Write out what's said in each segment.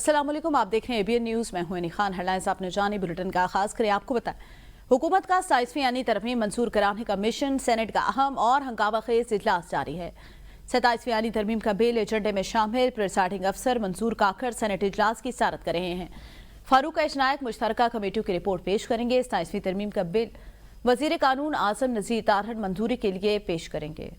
अस्सलाम वालेकुम, आप देख रहे हैं ABN न्यूज़। मैं हूं अनी खान। हेडलाइंस आपने जानी, बुलेटिन का आगाज करें। आपको बताएं, हुकूमत का 27वीं यानी तरमीम मंजूर कराने का मिशन, सेनेट का अहम और हंगामा खेज इजलास जारी है। 27वीं यानी तरमीम का बिल एजेंडे में शामिल। प्रिसाइडिंग अफसर मंसूर काकर सेनेट इजलास की सदारत कर रहे हैं। फारूक एच नायक मुश्तरका कमेटियों की रिपोर्ट पेश करेंगे। 27वीं तरमीम का बिल वजीर कानून आजम नजीर तारहट मंजूरी के लिए पेश करेंगे।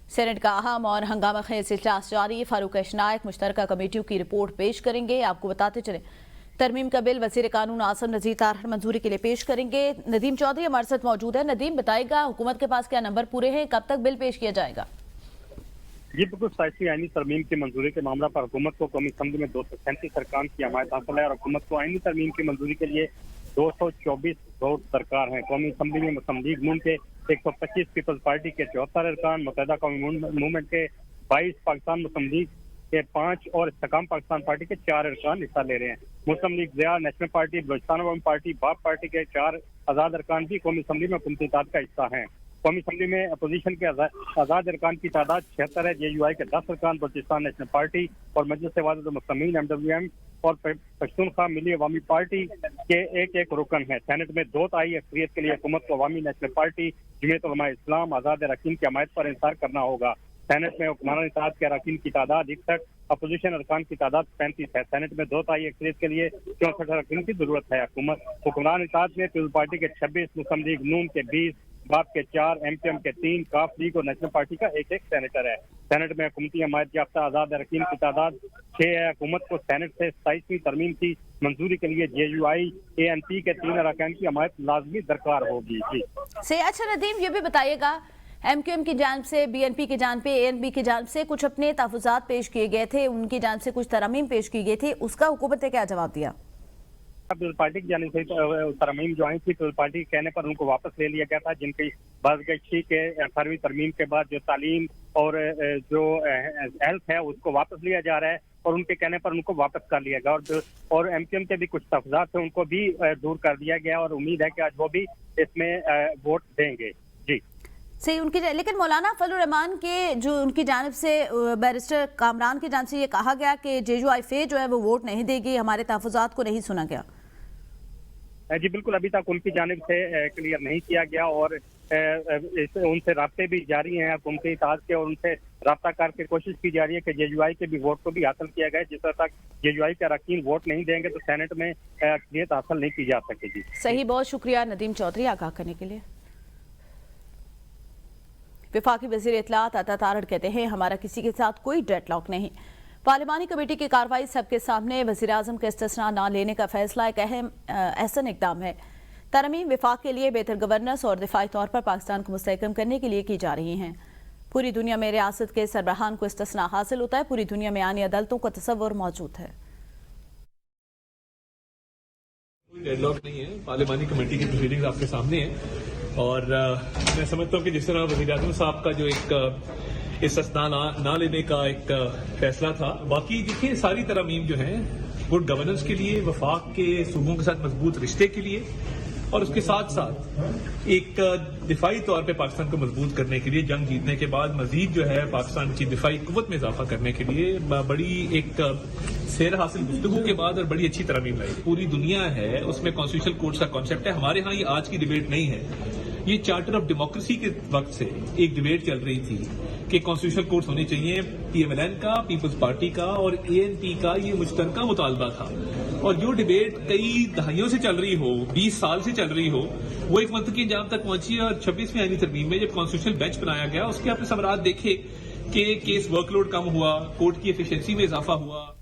सेनेट का अहम और हंगामा खेज इजलास जारी। फारूक एच नायक मुश्तरका कमेटियों की रिपोर्ट पेश करेंगे। आपको बताते चलें, तरमीम का बिल वजीर कानून आजम नजीर तारहट मंजूरी के लिए पेश करेंगे। नदीम चौधरी हमारे साथ मौजूद है। नदीम, बताएगा हुकूमत के पास क्या नंबर पूरे हैं, कब तक बिल पेश किया जाएगा? ये बिल्कुल 27वीं आईनी तरमीम की मंजूरी के मामला पर हुकूमत को कौमी असम्बली में 237 अरकान की हमायत हासिल है और हुकूमत को आईनी तरमीम की मंजूरी के लिए 224 वोट दरकार हैं। कौमी असम्बली में मुस्लिम लीग नून के 125, पीपल्स पार्टी के 74 अरकान, मुत्तहिदा कौमी मूवमेंट के 22, पाकिस्तान मुस्लिम लीग के 5 और इस्तेकाम पाकिस्तान पार्टी के 4 अरकान हिस्सा ले रहे हैं। मुस्लिम लीग ज़िया, नेशनल पार्टी, बलूचिस्तान अवामी पार्टी, बाप पार्टी के 4 आज़ाद अरकान भी कौमी असम्बली में हुकूमती इत्तेहाद का हिस्सा हैं। कौमी असम्बली में अपोजिशन के आज़ाद अरकान की तादाद 76 है। JUI के 10 अरकान, बलूचिस्तान नेशनल पार्टी और मजलिस वफ़द मुस्लिमीन MWM और पश्तूनख्वा मिली अवामी पार्टी के एक रुकन है। सेनेट में 2 ताई अक्सरियत के लिए हुकूमत को अवामी नेशनल पार्टी, जमीयत उलमा इस्लाम, आज़ाद अरकान की हमायत पर इंसार करना होगा। सेनेट में हुक्मरान इत्तेहाद के अरकान की तादाद 61, अपोजिशन अरकान की तादाद 35 है। सेनेट में 2 ताई अक्सरियत के लिए 64 अरकान की जरूरत है। हुक्मरान इत्तेहाद में पीपल्स पार्टी के 26, मुस्लिम लीग नून के 20, बाप के 4, MPM के 3, काफ लीग और नेशनल पार्टी का एक सेनेटर है। सेनेट में हुकूमती हमायत याफ्ता आज़ाद अरकान की तादाद 6 है। हुकूमत को सेनेट से 27वीं तरमीम की मंजूरी के लिए JUI ANP के 3 अरकान की हमायत लाजमी दरकार होगी। जी से अच्छा नदीम, ये भी बताइएगा, MQM की जानिब से, BNP की जानिब पे, ANP की जानिब से कुछ अपने तहफ़्फ़ुज़ात पेश किए गए थे, उनकी जानिब से कुछ तरमीम पेश की गई थी, उसका हुकूमत ने क्या जवाब दिया? पीपल्स पार्टी की जानिब से तरमीम जो आई थी, पीपल्स पार्टी के कहने पर उनको वापस ले लिया गया था, जिनकी बाज़गश्ती के 18वीं तरमीम के बाद जो तालीम और जो हेल्थ है उसको वापस लिया जा रहा है और उनके कहने पर उनको वापस कर लिया गया। और MQM के भी कुछ तहफ़्फ़ुज़ात थे, उनको भी दूर कर दिया गया और उम्मीद है कि आज वो भी इसमें वोट देंगे। जी सही उनकी, लेकिन मौलाना फजलुर रहमान के जो उनकी जानिब से बैरिस्टर कामरान की जानिब से ये कहा गया कि JUI जो है वो वोट नहीं देगी, हमारे तहफ़्फ़ुज़ात को नहीं सुना गया। जी बिल्कुल, अभी तक उनकी जानिब से क्लियर नहीं किया गया और उनसे राब्ते भी जारी हैं हुकूमती इत्तेहाद के और उनसे राब्ता करके कोशिश की जा रही है कि JUI के भी वोट को भी हासिल किया गया। जिस तरह तक JUI के अरकान वोट नहीं देंगे तो सेनेट में अक्सरियत हासिल नहीं की जा सकेगी। सही, बहुत शुक्रिया नदीम चौधरी आगाह करने के लिए। वफाकी वज़ीर इत्तलात अता तारड़ कहते हैं, हमारा किसी के साथ कोई डेडलॉक नहीं। पार्लिमानी कमेटी की कार्रवाई सबके सामने, वज़ीर आज़म का इस्तिस्ना न लेने का फैसला एक अहम एहसन इक़दाम है। तरमीम वफाक के लिए बेहतर गवर्नेंस और दिफाई तौर पर पाकिस्तान को मुस्तहकम करने के लिए की जा रही हैं। पूरी दुनिया में रियासत के सरबराहान को इस्तिस्ना हासिल होता है, पूरी दुनिया में आनी अदालतों का तसव्वुर मौजूद है। कोई डेडलॉक नहीं है, पार्लिमानी कमेटी की प्रोसीडिंग्स आपके सामने है और मैं समझता हूँ कि जिस तरह वज़ीर आज़म साहब का जो एक इस्तिस्ना ना लेने का एक फैसला था, बाकी देखिए सारी तरमीम जो है गुड गवर्नेंस के लिए, वफाक के सूबों के साथ मजबूत रिश्ते के लिए और उसके साथ साथ एक दिफाई तौर पे पाकिस्तान को मजबूत करने के लिए, जंग जीतने के बाद मजीद जो है पाकिस्तान की दिफाई कुव्वत में इजाफा करने के लिए बड़ी एक सेर हासिल गुफ्तगू के बाद और बड़ी अच्छी तरमीम लाई। पूरी दुनिया है उसमें कॉन्स्टिट्यूशनल कोर्ट्स का कॉन्सेप्ट है। हमारे यहाँ ये आज की डिबेट नहीं है, ये चार्टर ऑफ डेमोक्रेसी के वक्त से एक डिबेट चल रही थी कि कॉन्स्टिट्यूशनल कोर्ट्स होने चाहिए। PMLN का, पीपल्स पार्टी का और ANP का ये मुश्तरका मुतालबा था और जो डिबेट कई दहाइयों से चल रही हो, 20 साल से चल रही हो, वो एक वक्त की अंजाम तक पहुंची और 26वीं आईनी तरमीम में जब कॉन्स्टिट्यूशनल बेंच बनाया गया, उसके आपने समरात देखे कि केस वर्कलोड कम हुआ, कोर्ट की एफिशिएंसी में इजाफा हुआ।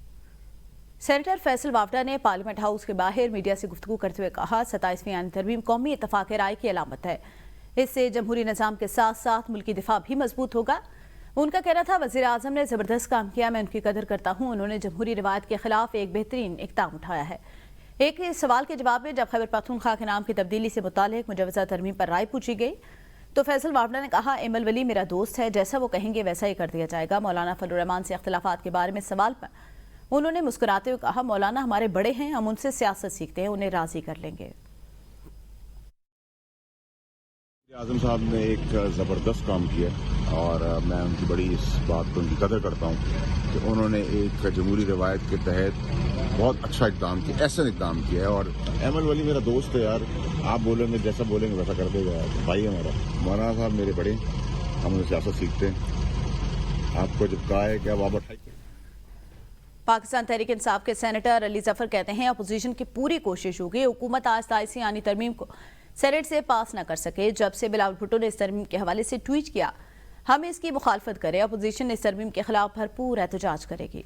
सेनेटर फैसल वावडा ने पार्लियामेंट हाउस के बाहर मीडिया से गुफ्तगू करते हुए कहा, 27वीं आईनी तरमीम कौमी इत्तफाक राय की अलामत है। इससे जमहूरी निज़ाम के साथ साथ मुल्की दिफा भी मजबूत होगा। उनका कहना था, वज़ीर आज़म ने ज़बरदस्त काम किया, मैं उनकी कदर करता हूँ। उन्होंने जमहूरी रिवायत के खिलाफ एक बेहतरीन इक़दाम उठाया है। एक सवाल के जवाब में जब खैबर पख्तूनख्वा के नाम की तब्दीली से मुताल्लिक़ मुजव्वज़ा तरमीम पर राय पूछी गई तो फैसल वावडा ने कहा, एमल वली मेरा दोस्त है, जैसा वो कहेंगे वैसा ही कर दिया जाएगा। मौलाना फजलुर रहमान से इख्तिलाफात के बारे में सवाल पर उन्होंने मुस्कुराते हुए कहा, मौलाना हमारे बड़े हैं, हम उनसे सियासत सीखते हैं, उन्हें राजी कर लेंगे। आजम साहब ने एक ज़बरदस्त काम किया और मैं उनकी बड़ी इस बात को उनकी कदर करता हूँ कि उन्होंने एक जमहूरी रवायत के तहत बहुत अच्छा इक़दाम किया, ऐसा इक़दाम किया है। और अहमद वली मेरा दोस्त है यार, आप बोलेंगे जैसा बोलेंगे वैसा कर देगा यार, भाई हमारा। मौलाना साहब मेरे बड़े, हम उनसे सियासत सीखते हैं। आपको जब कहा है कि अब आप पाकिस्तान तहरीक इंसाफ के सेनेटर अली जफर कहते हैं अपोजिशन की पूरी कोशिश होगी हुकूमत आज ताइसी यानी तरमीम को सेनेट से पास न कर सके। जब से बिलावल भुट्टो ने इस तरमीम के हवाले से ट्वीट किया, हम इसकी मुखालफत करें, अपोजिशन इस तरमीम के खिलाफ भरपूर एहतजाज करेगी।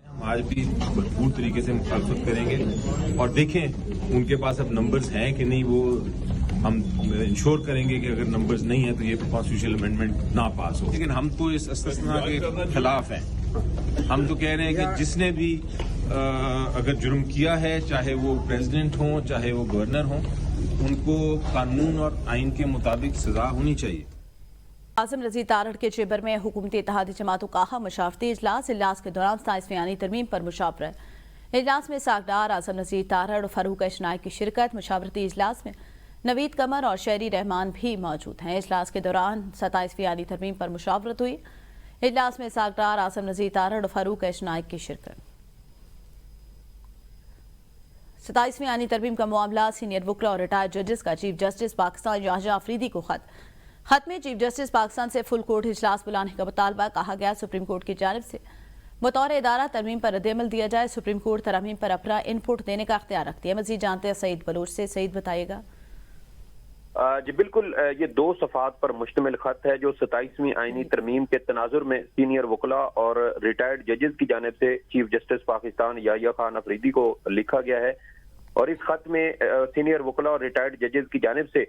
हम आज भी भरपूर तरीके से मुखालफत करेंगे और देखें उनके पास अब नंबर्स हैं कि नहीं। वो हम इंश्योर करेंगे कि अगर नंबर्स नहीं है तो ये कॉन्स्टिट्यूशनल अमेंडमेंट ना पास हो। लेकिन हम तो इस इस्तिस्ना के खिलाफ हैं। हम तो कह रहे हैं कि जिसने भी अगर जुर्म किया है, चाहे वो प्रेसिडेंट हो चाहे वो गवर्नर हो, उनको कानून और आइन के मुताबिक सजा होनी चाहिए। आजम रजीक तारड़ के चेंबर में हुकूमती इत्तेहादी जमातों का अहम मशावरती इजलास के दौरान 27वीं यानी तरमीम पर मुशावरत। इजलास में सागदार आजम रजीक तारड़ और फारूक अशनाई की शिरकत। मुशावरती इजलास में नवीद कमर और शहरी रहमान भी मौजूद हैं। इजलास के दौरान 27वीं यानी तरमीम पर मुशावरत हुई। इजलास में सागदार आजम रजीक तारड़ और फारूक अशनाई की शिरकत। 27वीं यानी तरमीम का मामला सीनियर वकला और रिटायर्ड जजेस का चीफ जस्टिस पाकिस्तान याहिया अफरीदी को खत में चीफ जस्टिस पाकिस्तान से फुल कोर्ट इजलास बुलाने का मुतालबा। कहा गया सुप्रीम कोर्ट की जानिब से बतौर इदारा तरमीम पर रद्द-ए-अमल दिया जाए। सुप्रीम कोर्ट तरमीम पर अपना इनपुट देने का अख्तियार रखती है। मजीद जानते हैं सईद बलोच से। सईद बताइएगा। जी बिल्कुल, ये 2 सफ़ात पर मुश्तमिल खत है जो 27वीं आईनी तरमीम के तनाजुर में सीनियर वकला और रिटायर्ड जजेस की जानिब से चीफ जस्टिस पाकिस्तान याहिया खान अफरीदी को लिखा गया है। और इस खत में सीनियर वकला और रिटायर्ड जजेस की जानिब से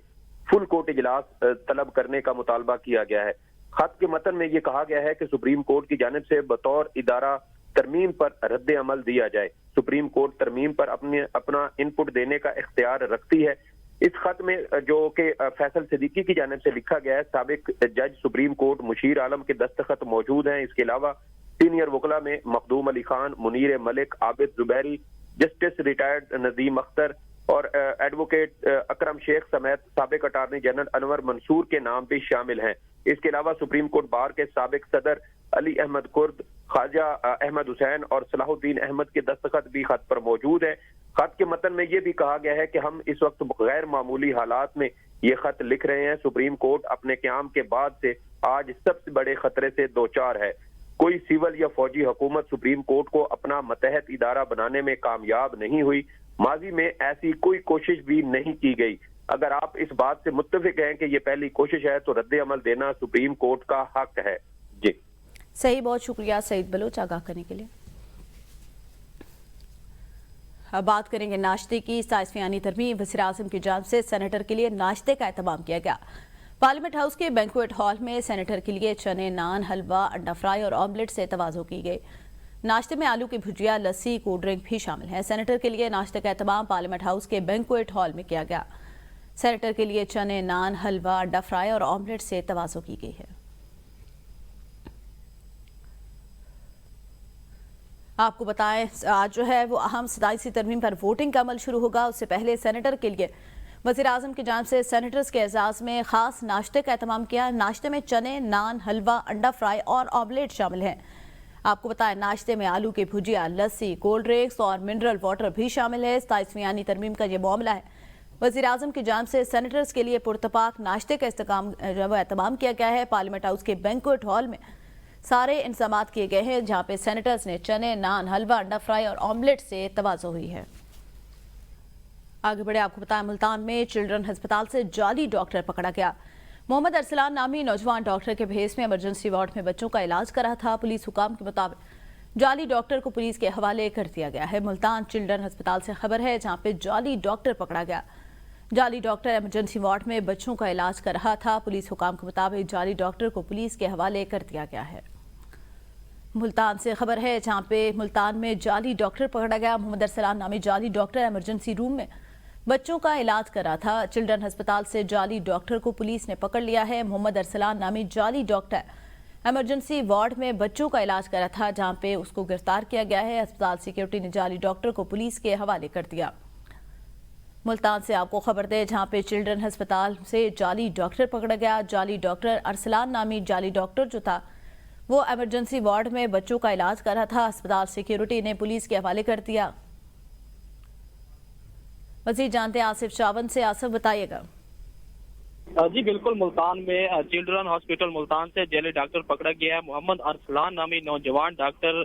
फुल कोर्ट इजलास तलब करने का मुतालबा किया गया है। खत के मतन में ये कहा गया है कि सुप्रीम कोर्ट की जानिब से बतौर इदारा तरमीम पर रद्द अमल दिया जाए। सुप्रीम कोर्ट तरमीम पर अपना इनपुट देने का इख्तियार रखती है। इस खत में जो कि फैसल सिद्दीकी की जानिब से लिखा गया है, साबिक जज सुप्रीम कोर्ट मुशीर आलम के दस्तखत मौजूद हैं। इसके अलावा सीनियर वकला में मखदूम अली खान, मुनीर मलिक, आबिद जुबैरी, जस्टिस रिटायर्ड नजीम अख्तर और एडवोकेट अकरम शेख समेत साबिक अटार्नी जनरल अनवर मंसूर के नाम भी शामिल हैं। इसके अलावा सुप्रीम कोर्ट बार के साबिक सदर अली अहमद कुर्द, ख्वाजा अहमद हुसैन और सलाहुद्दीन अहमद के दस्तखत भी खत पर मौजूद है। खत के मतन में ये भी कहा गया है कि हम इस वक्त गैर मामूली हालात में ये खत लिख रहे हैं। सुप्रीम कोर्ट अपने क़याम के बाद से आज सबसे बड़े खतरे से दो चार है। कोई सिविल या फौजी हुकूमत सुप्रीम कोर्ट को अपना मतहत इदारा बनाने में कामयाब नहीं हुई। माजी में ऐसी कोई कोशिश भी नहीं की गई। अगर आप इस बात से मुत्तफिक हैं कि ये पहली कोशिश है तो रद्द अमल देना सुप्रीम कोर्ट का हक है। जी सही, बहुत शुक्रिया सईद बलोच आगाह करने के लिए। अब बात करेंगे नाश्ते की। 27वीं यानी तरमीम वज़ीर आज़म की जानिब से सेनेटर के लिए नाश्ते का एहतमाम किया गया। पार्लियामेंट हाउस के बैंक्वेट हॉल में सेनेटर के लिए चने, नान, हलवा, अंडा फ्राई और ऑमलेट से तवाज़ो की गई। नाश्ते में आलू की भुजिया, लस्सी, कोल्ड ड्रिंक भी शामिल है। सेनेटर के लिए नाश्ते का एहतमाम पार्लियामेंट हाउस के बैंक्वेट हॉल में किया गया। सेनेटर के लिए चने, नान, हलवा, अंडा फ्राई और ऑमलेट से तवाज़ो की गई है। आपको बताएं आज जो है वो अहम 27वीं तरमीम पर वोटिंग का अमल शुरू होगा। उससे पहले सेनेटर के लिए वज़ीर आज़म की जानिब से सेनेटर्स के एजाज़ में खास नाश्ते का एहतमाम किया। नाश्ते में चने, नान, हलवा, अंडा फ्राई और ऑमलेट शामिल हैं। आपको बताएं नाश्ते में आलू की भुजिया, लस्सी, कोल्ड ड्रिंक्स और मिनरल वाटर भी शामिल है। 27वीं यानी तरमीम का ये मामला है। वज़ीर आज़म की जानिब से सेनेटर्स के लिए पुरतपाक नाश्ते का एहतमाम किया गया है। पार्लियामेंट हाउस के बैंक्वेट हॉल में सारे इंतजाम किए गए हैं जहाँ पे सेनेटर्स ने चने, नान, हलवा, अंडा फ्राई और ऑमलेट से तवाज़ो हुई है। आगे बढ़े, आपको बताया मुल्तान में चिल्ड्रन अस्पताल से जाली डॉक्टर पकड़ा गया। मोहम्मद अरसलान नामी नौजवान डॉक्टर के भेस में इमरजेंसी वार्ड में बच्चों का इलाज कर रहा था। पुलिस हुकाम के मुताबिक जाली डॉक्टर को पुलिस के हवाले कर दिया गया है। मुल्तान चिल्ड्रन अस्पताल से खबर है जहाँ पे जाली डॉक्टर पकड़ा गया। जाली डॉक्टर इमरजेंसी वार्ड में बच्चों का इलाज कर रहा था। पुलिस हुकाम के मुताबिक जाली डॉक्टर को पुलिस के हवाले कर दिया गया है। मुल्तान से खबर है जहाँ पे मुल्तान में जाली डॉक्टर पकड़ा गया। मोहम्मद अरसलान नामी जाली डॉक्टर इमरजेंसी रूम में बच्चों का इलाज कर रहा था। चिल्ड्रन अस्पताल से जाली डॉक्टर को पुलिस ने पकड़ लिया है। मोहम्मद अरसलान नामी जाली डॉक्टर इमरजेंसी वार्ड में बच्चों का इलाज कर रहा था जहाँ पे उसको गिरफ्तार किया गया है। अस्पताल सिक्योरिटी ने जाली डॉक्टर को पुलिस के हवाले कर दिया। मुल्तान से आपको खबर दे, जहां पे चिल्ड्रन अस्पताल से जाली डॉक्टर पकड़ा गया। जाली डॉक्टर अरसलान नामी जाली डॉक्टर जो था वो इमरजेंसी वार्ड में बच्चों का इलाज कर रहा था। अस्पताल सिक्योरिटी ने पुलिस के हवाले कर दिया। मजीद जानते हैं आसिफ चावन से। आसिफ, बताइएगा। जी बिल्कुल, मुल्तान में चिल्ड्रन हॉस्पिटल मुल्तान से जेली डॉक्टर पकड़ा गया है। मोहम्मद अरसलान नामी नौजवान डॉक्टर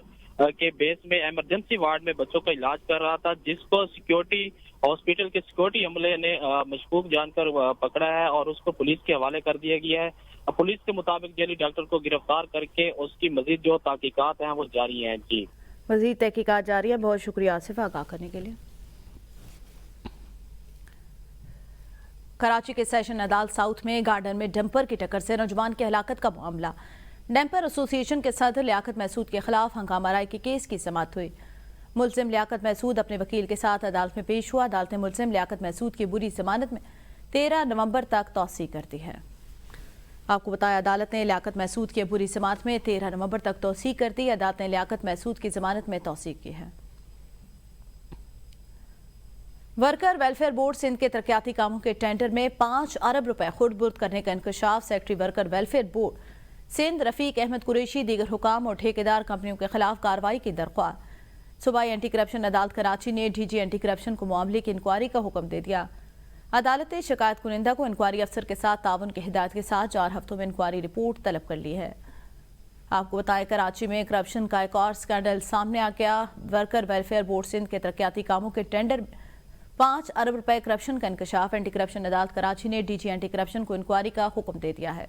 के बेस में इमरजेंसी वार्ड में बच्चों का इलाज कर रहा था, जिसको सिक्योरिटी हॉस्पिटल के सिक्योरिटी अमले ने मशकूक जानकर पकड़ा है और उसको पुलिस के हवाले कर दिया गया है। पुलिस के मुताबिक जेली डॉक्टर को गिरफ्तार करके उसकी मजीद जो तहकीकात हैं वो जारी हैं। जी, मजीद तहकीकात जारी है। बहुत शुक्रिया आसिफ आगाह करने के लिए। कराची के सेशन अदालत साउथ में गार्डन में डंपर की टक्कर से नौजवान की हलाकत का मामला। डंपर एसोसिएशन के सदर लियाकत महसूद के खिलाफ हंगामा राय के केस की समाअत हुई। मुलजिम लियाकत महसूद अपने वकील के साथ अदालत में पेश हुआ। अदालत ने मुलजिम लियाकत महसूद की बुरी जमानत में 13 नवंबर तक तौसीक कर दी है। आपको बताया, अदालत ने लियाकत महसूद की बुरी जमानत में 13 नवंबर तक तौसीक कर दी। अदालत ने लियाकत महसूद की जमानत में तौसीक की है। वर्कर वेलफेयर बोर्ड सिंध के तरक्याती कामों के टेंडर में 5 अरब रुपए खुर्द-बुर्द करने का इंकशाफ। Secretary worker welfare board Sindh Rafiq Ahmed Qureshi दीगर हुकाम और ठेकेदार कंपनियों के खिलाफ कार्रवाई की दरख्वास्त। सूबाई एंटी करप्शन अदालत कराची ने डीजी एंटी करप्शन को मामले की इंक्वायरी का हुक्म दे दिया। अदालत ने शिकायत कुनिंदा को इंक्वायरी अफसर के साथ ताउन की हिदायत के साथ 4 हफ्तों में इंक्वायरी रिपोर्ट तलब कर ली है। आपको बताएं, कराची में करप्शन का एक और स्कैंडल सामने आ गया। वर्कर वेलफेयर बोर्ड सिंध के तरक्याती कामों के टेंडर में 5 अरब रुपए करप्शन का इंकशाफ। एंटी करप्शन अदालत कराची ने डीजी एंटी करप्शन को इंक्वायरी का हुक्म दे दिया है।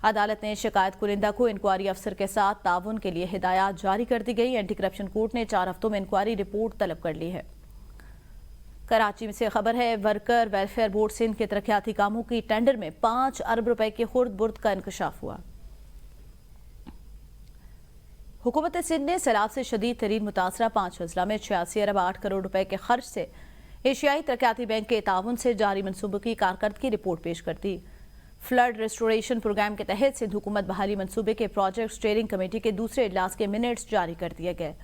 अदालत ने शिकायत कुनिंदा को इंक्वायरी अफसर के साथ ताउन के लिए हिदायत जारी कर दी गई। एंटी करप्शन कोर्ट ने 4 हफ्तों में इंक्वायरी रिपोर्ट तलब कर ली है। कराची में से खबर है, वर्कर वेलफेयर बोर्ड सिंध के तरक्याती कामों की टेंडर में 5 अरब रुपए के खुर्द-बुर्द का इंकशाफ हुआ। हुकूमत सिंध ने सैलाब से शदीद तरीन मुतासरा 5 अजला में 86 अरब 8 करोड़ रुपए के खर्च से एशियाई तरक्याती बैंक के ताउन से जारी मनसूबों की कारकर्दगी रिपोर्ट पेश कर दी। फ्लड रेस्टोरेशन प्रोग्राम के तहत सिंध हुकूमत बहाली मनसूबे के प्रोजेक्ट स्टीयरिंग कमेटी के दूसरे इजलास के मिनट्स जारी कर दिए गए।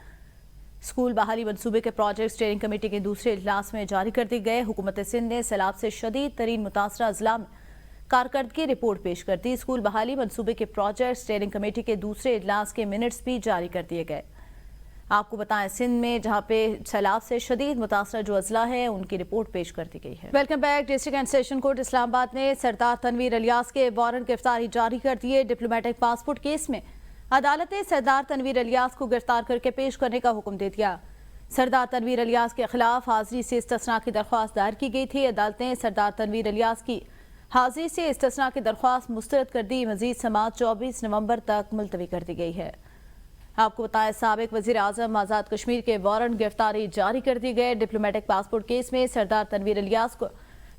स्कूल बहाली मनसूबे के प्रोजेक्ट स्टीयरिंग कमेटी के दूसरे इजलास में जारी कर दिए गए। हुकूमत सिंध ने सैलाब से शदीद तरीन मुतासरा अजला में कारकर्दगी रिपोर्ट पेश कर दी। स्कूल बहाली मनसूबे के प्रोजेक्ट स्टीयरिंग कमेटी के दूसरे इजलास के मिनट्स भी जारी कर दिए गए। आपको बताएं, सिंध में जहां पे सैलाब से शदीद मुतासरा जो अजला है उनकी रिपोर्ट पेश कर दी गई है। Welcome back. District and session court Islamabad ने सरदार तनवीर अलियास के वारंट गिरफ्तारी जारी कर दिए। डिप्लोमेटिक पासपोर्ट केस में अदालत ने सरदार तनवीर अलियास को गिरफ्तार करके पेश करने का हुक्म दे दिया। सरदार तनवीर अलियास के खिलाफ हाजिरी से इस्तिस्ना की दरख्वास्त दायर की गई थी। अदालत ने सरदार तनवीर अलियास की हाजिरी से इस्तिस्ना की दरख्वास्त मुस्तरद कर दी। मजीद समाअत 24 नवंबर तक मुलतवी कर दी गई है। आपको बताएं, साबिक वजीर आजम आजाद कश्मीर के वारंट गिरफ्तारी जारी कर दी गए। डिप्लोमेटिक पासपोर्ट केस में सरदार तनवीर अलियास को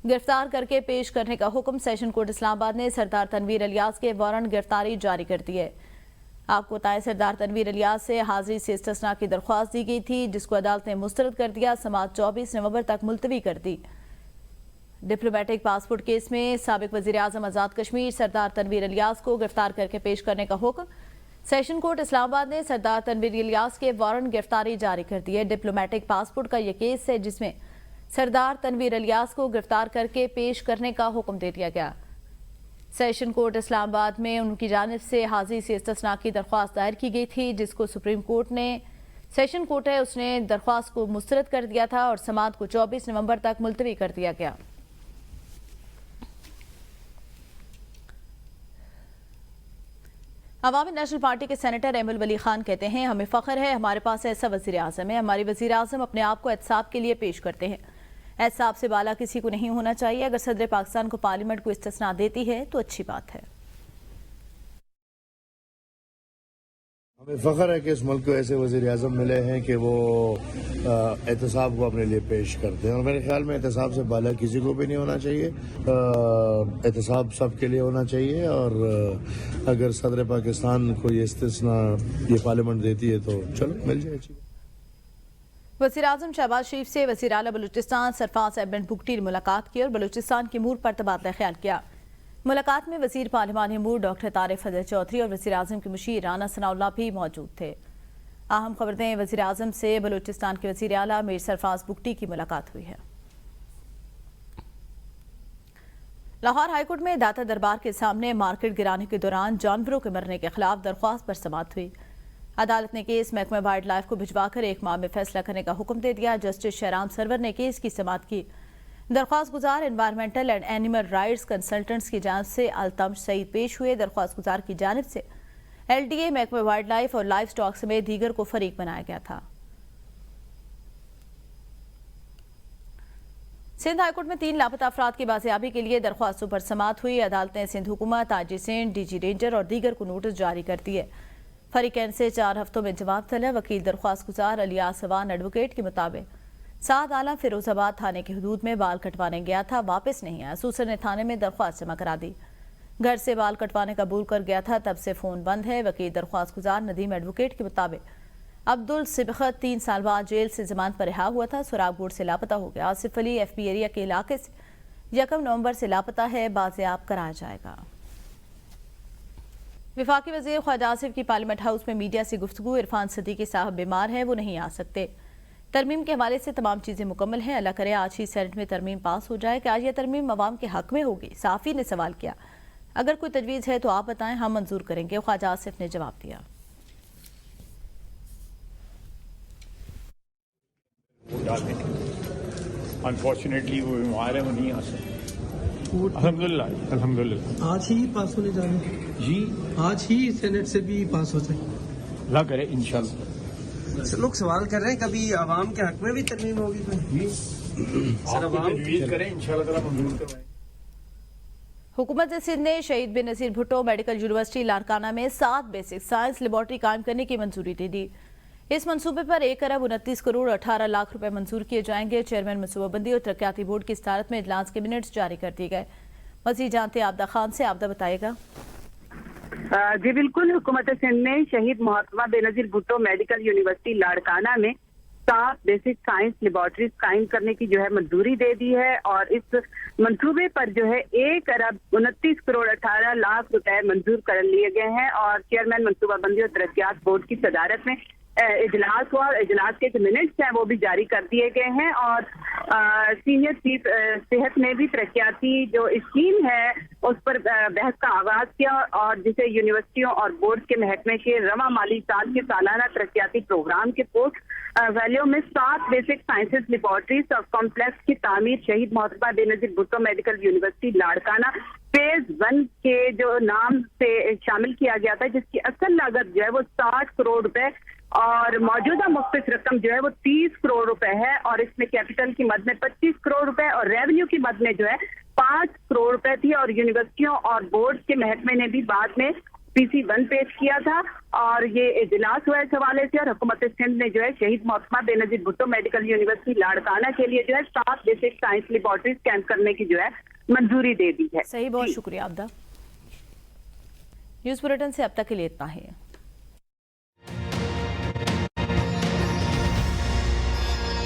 गिरफ्तार करके पेश करने का हुक्म सेशन कोर्ट इस्लामाबाद ने सरदार तनवीर अलियास के वारंट गिरफ्तारी जारी कर दी है। आपको बताएं, सरदार तनवीर अलियास से हाजिरी से इस्तिस्ना की दरख्वास्त दी गई थी, जिसको अदालत ने मुस्तरद कर दिया। समाअत 24 नवंबर तक मुलतवी कर दी। डिप्लोमेटिक पासपोर्ट केस में साबिक वजीर आजम आजाद कश्मीर सरदार तनवीर अलियास को गिरफ्तार करके पेश करने का हुक्म सेशन कोर्ट इस्लामाबाद ने सरदार तनवीर अलियास के वारंट गिरफ्तारी जारी कर दी है। डिप्लोमेटिक पासपोर्ट का यह केस है जिसमें सरदार तनवीर अलियास को गिरफ्तार करके पेश करने का हुक्म दे दिया गया। सेशन कोर्ट इस्लामाबाद में उनकी जानिब से हाजिरी से इस्तिस्ना की दरख्वास्त दायर की गई थी, जिसको सुप्रीम कोर्ट ने सेशन कोर्ट है उसने दरख्वास्त को मुस्तरद कर दिया था और समाअत को 24 नवंबर तक मुलतवी कर दिया गया। अवामी नेशनल पार्टी के सेनेटर एमुल वली खान कहते हैं, हमें फख्र है हमारे पास ऐसा वजीर आजम है। हमारे वजीर आजम अपने आप को एहतसाब के लिए पेश करते हैं। एहतसाब से बाला किसी को नहीं होना चाहिए। अगर सदर पाकिस्तान को पार्लियामेंट को इस्तिस्ना देती है तो अच्छी बात है। हमें फख्र है कि इस मुल्क को ऐसे वजीर आजम मिले हैं कि वो एहतसाब को अपने लिए पेश करते हैं और मेरे ख्याल में एहतसाब से बाला किसी को भी नहीं होना चाहिए। एहतसाब सबके लिए होना चाहिए और अगर सदर पाकिस्तान को ये इस्तिस्ना ये पार्लियामेंट देती है तो चलो मिल जाए। वज़ीर आज़म शहबाज शरीफ से वज़ीर आला बलूचिस्तान सरफराज अहमद बुगटी ने मुलाकात की और बलूचिस्तान के अमूर पर तबादला ख्याल किया। मुलाकात में वज़ीर पार्लिमानी अमूर डॉक्टर तारिक फजल चौधरी और वज़ीर आज़म के मुशीर राना सनाउल्लाह भी मौजूद थे। अहम खबर दें, वज़ीर आज़म से बलूचिस्तान के वज़ीर आला मीर सरफराज बुगटी की मुलाकात हुई है। लाहौर हाईकोर्ट में दाता दरबार के सामने मार्केट गिराने के दौरान जानवरों के मरने के खिलाफ दरख्वास्त पर समाअत हुई। अदालत ने केस महकमे वाइल्ड लाइफ को भिजवाकर 1 माह में फैसला करने का हुक्म दे दिया। जस्टिस शहराम सरवर ने केस की समाअत की। दरख्वास्त गुजार environmental and animal rights consultants की जानिब से अल्तमश सईद पेश हुए। दरख्वास्त गुजार की जानिब से LDA, महकमे वाइल्ड लाइफ और लाइफ स्टॉक समेत दीगर को फरीक बनाया गया था। सिंध हाईकोर्ट में 3 लापता अफराद की बाजियाबी के लिए दरख्वास्तों पर समाअत हुई। अदालत ने सिंध हुकूमत, आईजी सिंध, DG रेंजर और दीगर को नोटिस जारी कर दिए। फरीकैन से 4 हफ्तों में जवाब तलब। वकील दरख्वास्त गुजार अलियास अवान एडवोकेट के मुताबिक 7 आलम फिरोजाबाद थाने की हदूद में बाल कटवाने गया था, वापस नहीं आया। सूसर ने थाने में दरख्वास्त जमा करा दी। घर से बाल कटवाने कबूल कर गया था, तब से फोन बंद है। वकील दरख्वास्त गुजार नदीम एडवोकेट के मुताबिक अब्दुल सिबखत 3 साल बाद जेल से जमानत पर रिहा हुआ था, सुरागपुर से लापता हो गया। आसिफ अली FP एरिया के इलाके से 1 नवंबर से लापता है, बाजियाब कराया जाएगा। वफाकी वज़ीर ख्वाजा आसिफ की पार्लियामेंट हाउस में मीडिया से गुफ्तगू। इरफान सदीकी साहब बीमार हैं, वो नहीं आ सकते। तरमीम के हवाले से तमाम चीज़ें मुकम्मल हैं, अल्लाह करे आज ही सेनेट में तरमीम पास हो जाए। कि आज यह तरमीम अवाम के हक में होगी? साफ़ी ने सवाल किया। अगर कोई तजवीज़ है तो आप बताएं, हम मंजूर करेंगे। ख्वाजा आसिफ ने जवाब दिया। अनफॉर्चुनेटली वो बीमार है, वो नहीं आ सकते। अल्हम्दुलिल्लाह अल्हम्दुलिल्लाह। आज ही पास होने जा रहे हैं जी, आज ही सेनेट से भी पास हो जाए, अल्लाह करे इंशाल्लाह। लोग सवाल कर रहे हैं कभी आवाम के हक में भी तरमीम होगी कोई? सर आवाम तजवीज़ करें, इंशाल्लाह ताला मंजूर करवाएं। हुकूमत सिंध ने शहीद बेनज़ीर भुट्टो मेडिकल यूनिवर्सिटी लाड़काना में 7 बेसिक साइंस लेबॉर्ट्री कायम करने की मंजूरी दे दी। इस मंसूबे पर 1 अरब 29 करोड़ 18 लाख रुपए मंजूर किए जाएंगे। चेयरमैन मनसूबाबंदी और तरक्याती बोर्ड की सदारत में इजलास के मिनट्स जारी कर दिए गए। मज़ीद जानते आबदा खान से। आबदा बताएगा। जी बिल्कुल, हुकूमत सिंध ने शहीद मोहतरमा बेनज़ीर भुट्टो मेडिकल यूनिवर्सिटी लाड़काना में 7 बेसिक साइंस लेबॉर्ट्रीज कायम करने की जो है मंजूरी दे दी है। और इस मंसूबे पर जो है 1 अरब 29 करोड़ 18 लाख रुपए मंजूर कर लिए गए हैं। और चेयरमैन मनसूबाबंदी और तरक्यात बोर्ड की सदारत में इजलास हुआ और इजलास के जो मिनट्स हैं वो भी जारी कर दिए गए हैं। और सीनियर चीफ सेहत ने भी तरक्याती जो स्कीम है उस पर बहस का आगाज किया और जिसे यूनिवर्सिटियों और बोर्ड के महकमे के रवा माली साल के सालाना तरक्याती प्रोग्राम के पोस्ट वैल्यू में 7 बेसिक साइंसेज लेबॉर्ट्रीज और कॉम्प्लेक्स की तामीर शहीद मोहतरमा Benazir Bhutto medical university Larkana phase 1 के जो नाम से शामिल किया गया था, जिसकी असल लागत जो है वो 60 करोड़ रुपए और मौजूदा मुख्तस रकम जो है वो 30 करोड़ रुपए है। और इसमें कैपिटल की मद में 25 करोड़ रुपए और रेवेन्यू की मद में जो है 5 करोड़ रुपए थी। और यूनिवर्सिटियों और बोर्ड के महकमे ने भी बाद में PC1 पेश किया था और ये इजलास हुआ इस हवाले से। और हुकूमत सिंध ने जो है शहीद मोहतरमा बेनज़ीर भुट्टो मेडिकल यूनिवर्सिटी लाड़काना के लिए जो है 7 बेसिक साइंस लेबॉर्ट्रीज कैंप करने की जो है मंजूरी दे दी है। सही, बहुत शुक्रिया आबदा। न्यूज़ बुलेटिन से अब तक के लिए इतना ही है।